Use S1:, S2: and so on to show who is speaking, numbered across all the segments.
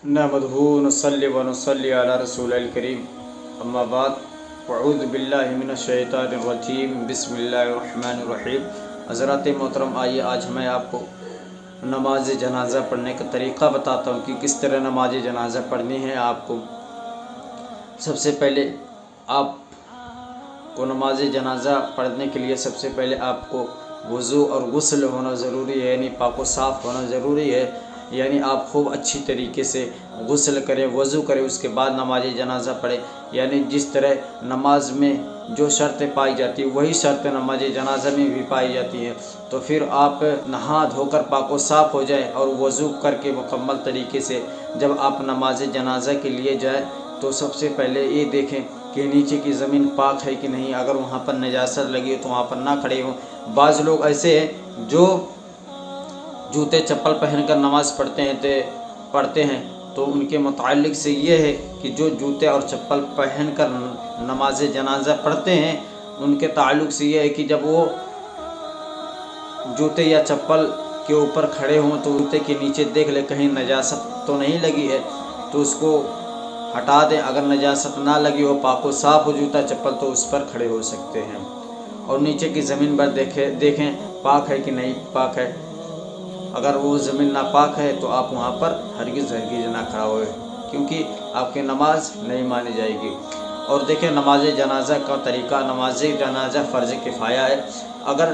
S1: نحمدہ ونصلی ونصلی علی رسول الکریم اما بعد اعوذ باللہ من الشیطان الرجیم بسم اللہ الرحمن الرحیم۔ حضرات محترم، آئیے آج میں آپ کو نماز جنازہ پڑھنے کا طریقہ بتاتا ہوں کہ کس طرح نماز جنازہ پڑھنی ہے آپ کو۔ سب سے پہلے آپ کو نماز جنازہ پڑھنے کے لیے سب سے پہلے آپ کو وضو اور غسل ہونا ضروری ہے، یعنی پاک و صاف ہونا ضروری ہے۔ یعنی آپ خوب اچھی طریقے سے غسل کریں، وضو کریں، اس کے بعد نماز جنازہ پڑھیں۔ یعنی جس طرح نماز میں جو شرطیں پائی جاتی ہیں وہی شرطیں نماز جنازہ میں بھی پائی جاتی ہیں۔ تو پھر آپ نہا دھو کر پاک و صاف ہو جائیں اور وضو کر کے مکمل طریقے سے جب آپ نماز جنازہ کے لیے جائیں تو سب سے پہلے یہ دیکھیں کہ نیچے کی زمین پاک ہے کہ نہیں۔ اگر وہاں پر نجاست لگی ہو تو وہاں پر نہ کھڑے ہوں۔ بعض لوگ ایسے ہیں جو جوتے چپل پہن کر نماز پڑھتے ہیں تو ان کے متعلق سے یہ ہے کہ جو جوتے اور چپل پہن کر نماز جنازہ پڑھتے ہیں ان کے تعلق سے یہ ہے کہ جب وہ جوتے یا چپل کے اوپر کھڑے ہوں تو جوتے کے نیچے دیکھ لیں کہیں نجاست تو نہیں لگی ہے تو اس کو ہٹا دیں۔ اگر نجاست نہ لگی ہو، پاک و صاف ہو جوتا چپل، تو اس پر کھڑے ہو سکتے ہیں اور نیچے کی زمین پر دیکھیں پاک ہے کہ نہیں پاک ہے۔ اگر وہ زمین ناپاک ہے تو آپ وہاں پر ہرگز نہ کھڑا ہوئے، کیونکہ آپ کی نماز نہیں مانی جائے گی۔ اور دیکھیں نماز جنازہ کا طریقہ، نماز جنازہ فرض کفایہ ہے۔ اگر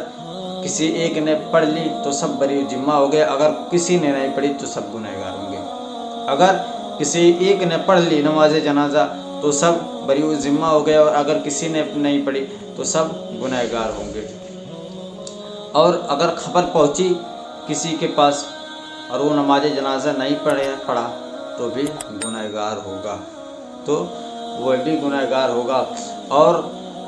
S1: کسی ایک نے پڑھ لی تو سب بری ذمہ ہو گئے، اگر کسی نے نہیں پڑھی تو سب گنہگار ہوں گے۔ اگر کسی ایک نے پڑھ لی نماز جنازہ تو سب بری ذمہ ہو گئے، اور اگر کسی نے نہیں پڑھی تو سب گنہگار ہوں گے۔ اور اگر خبر پہنچی کسی کے پاس اور وہ نماز جنازہ نہیں پڑھا تو بھی گنہگار ہوگا، تو وہ بھی گنہگار ہوگا۔ اور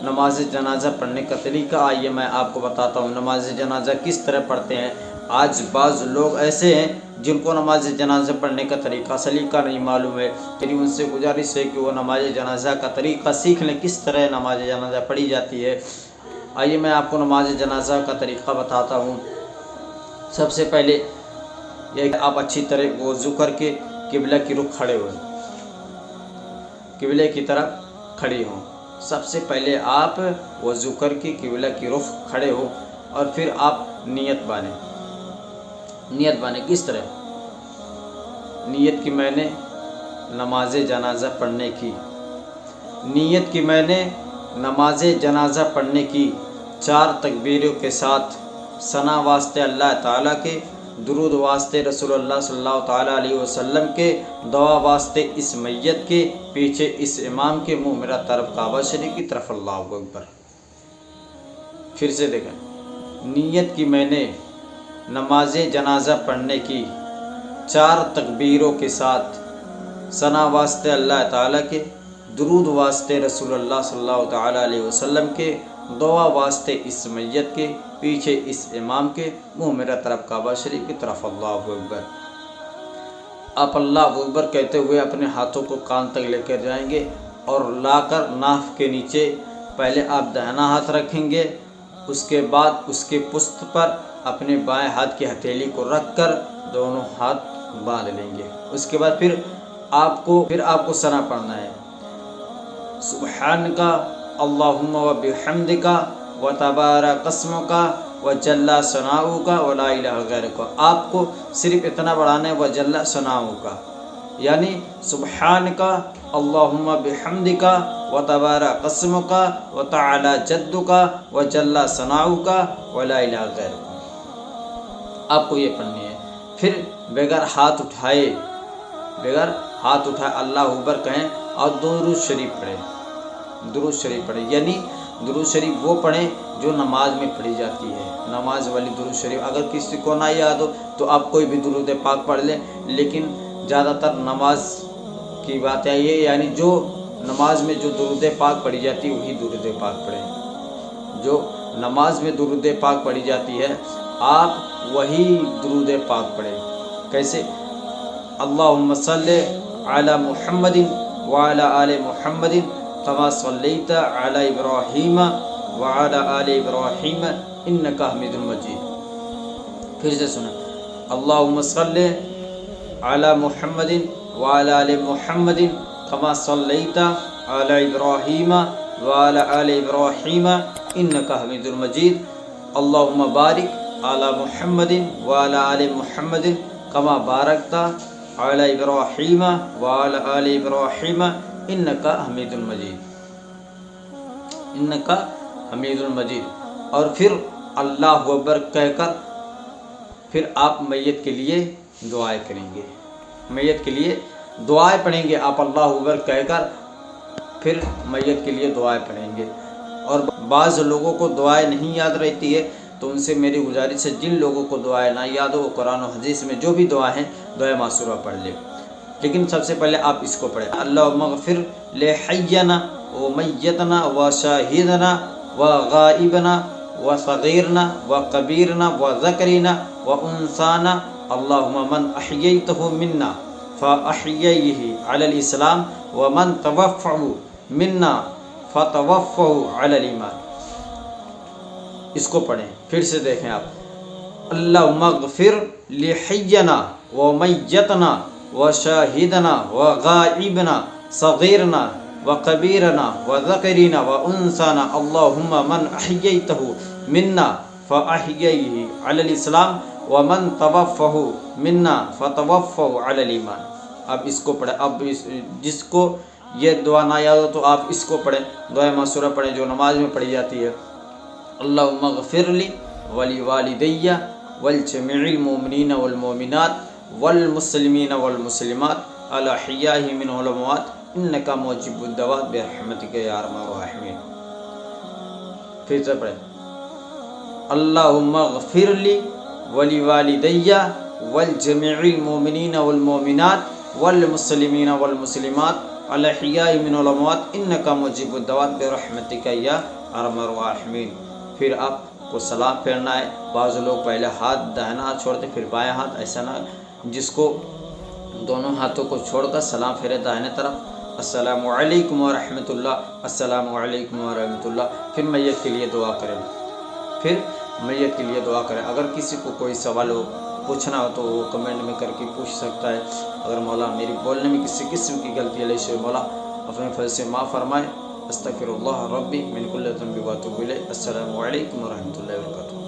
S1: نماز جنازہ پڑھنے کا طریقہ آئیے میں آپ کو بتاتا ہوں۔ نماز جنازہ کس طرح پڑھتے ہیں۔ آج بعض لوگ ایسے ہیں جن کو نماز جنازہ پڑھنے کا طریقہ سلیقہ نہیں معلوم ہے، لیکن ان سے گزارش ہے کہ وہ نماز جنازہ کا طریقہ سیکھ لیں، کس طرح نماز جنازہ پڑھی جاتی ہے۔ آئیے میں آپ کو نماز جنازہ کا طریقہ بتاتا ہوں۔ سب سے پہلے یہ کہ آپ اچھی طرح وضو کر کے قبلہ کی رخ کھڑے ہوئیں، قبلے کی طرف کھڑی ہوں۔ سب سے پہلے آپ وضو کر کے قبلہ کی رخ کھڑے ہو اور پھر آپ نیت بانیں۔ نیت بانیں کس طرح؟ نیت کی میں نے نماز جنازہ پڑھنے کی، نیت کی میں نے نماز جنازہ پڑھنے کی 4 تکبیروں کے ساتھ، ثنا واسطے اللہ تعالیٰ کے، درود واسطے رسول اللہ صلی اللہ تعالیٰ علیہ وسلم کے، دعا واسطے اس میت کے، پیچھے اس امام کے، منہ میرا طرف کعبہ شریف کی طرف، اللہ اکبر۔ پھر سے دیکھیں، نیت کی میں نے نماز جنازہ پڑھنے کی 4 تکبیروں کے ساتھ، ثنا واسطے اللہ تعالیٰ کے، درود واسطے رسول اللہ صلی اللہ تعالیٰ علیہ وسلم کے، دعا واسطے اس میت کے، پیچھے اس امام کے، منہ میرا طرف کعبہ شریف کی طرف، اللہ اکبر۔ آپ اللہ اکبر کہتے ہوئے اپنے ہاتھوں کو کان تک لے کر جائیں گے اور لا کر ناف کے نیچے پہلے آپ داہنا ہاتھ رکھیں گے، اس کے بعد اس کے پشت پر اپنے بائیں ہاتھ کی ہتھیلی کو رکھ کر دونوں ہاتھ باندھ لیں گے۔ اس کے بعد پھر آپ کو ثنا پڑھنا ہے، سبحانک اللہم و بحمدک و تبارک اسمک و جل ثناؤک و لا الہ غیرک۔ آپ کو صرف اتنا بڑھانا ہے، و جل ثناؤک، یعنی سبحانک اللہم بحمدک و تبارک اسمک و تعالی جدک و جل ثناؤک و لا الہ غیرک۔ آپ کو یہ پڑھنی ہے۔ پھر بغیر ہاتھ اٹھائے اللہ اکبر کہیں اور درود شریف پڑھیں، یعنی درود شریف وہ پڑھیں جو نماز میں پڑھی جاتی ہے، نماز والی درود شریف۔ اگر کسی کو نہ یاد ہو تو آپ کوئی بھی درود پاک پڑھ لیں، لیکن زیادہ تر نماز کی بات ہے یہ، یعنی جو نماز میں جو درود پاک پڑھی جاتی ہے وہی درود پاک پڑھیں۔ جو نماز میں درود پاک پڑھی جاتی ہے آپ وہی درود پاک پڑھیں۔ کیسے؟ اللہم صلی علی محمد وعلی آل محمد کما صلیت علی ابراہیم وعلی آل ابراہیم انک حمید مجید۔ پھر سے سنیں، اللہم صلی علی محمد وعلى آل محمد كما صليت على إبراهيم وعلى آل إبراهيم إنك حميد مجيد اللهم بارك على محمد وعلى آل محمد كما باركت على إبراهيم وعلى آل إبراهيم إنك حميد مجيد انکا حمید المجید. اور پھر اللہ اکبر کہہ کر پھر آپ میت کے لیے دعائیں کریں گے. میت کے لیے دعائیں پڑھیں گے آپ اللہ اکبر کہہ کر پھر میت کے لیے دعائیں پڑھیں گے. اور بعض لوگوں کو دعائیں نہیں یاد رہتی ہے تو ان سے میری گزارش ہے جن لوگوں کو دعائیں نہ یاد ہو وہ قرآن و حدیث میں جو بھی دعا ہیں دعائیں معصورہ پڑھ لے. لیکن سب سے پہلے آپ اس کو پڑھیں اللہم اغفر لحینا و میتنا و شاہدنا و غائبنا و صغیرنا و کبیرنا و ذکرنا و انسانا اللہم من احییتہ منا فاحییہ علی الاسلام ومن توفعہ منا فتوفعہ علی الایمان. اس کو پڑھیں. پھر سے دیکھیں آپ اللہم اغفر لحینا و میتنا و شاہدنا و غائبنا صغیرنا و کبیرنا و ذکرنا و انسانا اللہم من احییتہ منا فاحییہ علی الاسلام ومن توفعہ منا فتوفعہ علی الایمان. اب اس کو پڑھیں. اب جس کو یہ دعا نہ یاد ہو تو آپ اس کو پڑھیں. دعا معصورہ پڑھیں جو نماز میں پڑھی جاتی ہے اللہم اغفر لی ولی والدی والجمیع المؤمنین والمؤمنات والمسلمین والمسلمات الاحیاء من الاموات انک مجیب الدعوات برحمتک یا ارحم الراحمین. پھر سے پڑھیں اللہم اغفر لی ولی والدی والجمیع المؤمنین والمؤمنات والمسلمین والمسلمات الاحیاء من الاموات انک مجیب الدعوات برحمتک یا ارحم الراحمین. پھر آپ کو سلام پھیرنا ہے. بعض لوگ پہلے ہاتھ داہنا ہاتھ چھوڑتے پھر بائیں ہاتھ، ایسا نہ. جس کو دونوں ہاتھوں کو چھوڑ کر سلام پھیرے داہنے طرف السلام علیکم ورحمۃ اللہ السلام علیکم ورحمۃ اللہ. پھر میت کے لیے دعا کریں. اگر کسی کو کوئی سوال ہو پوچھنا ہو تو وہ کمنٹ میں کر کے پوچھ سکتا ہے. اگر مولا میری بولنے میں کسی قسم کی غلطی علیہ سے مولا اپنے فضل سے معاف فرمائے. استغفر اللہ ربی من کل ذنب واتوب الیہ. السلام علیکم ورحمۃ اللہ وبرکاتہ.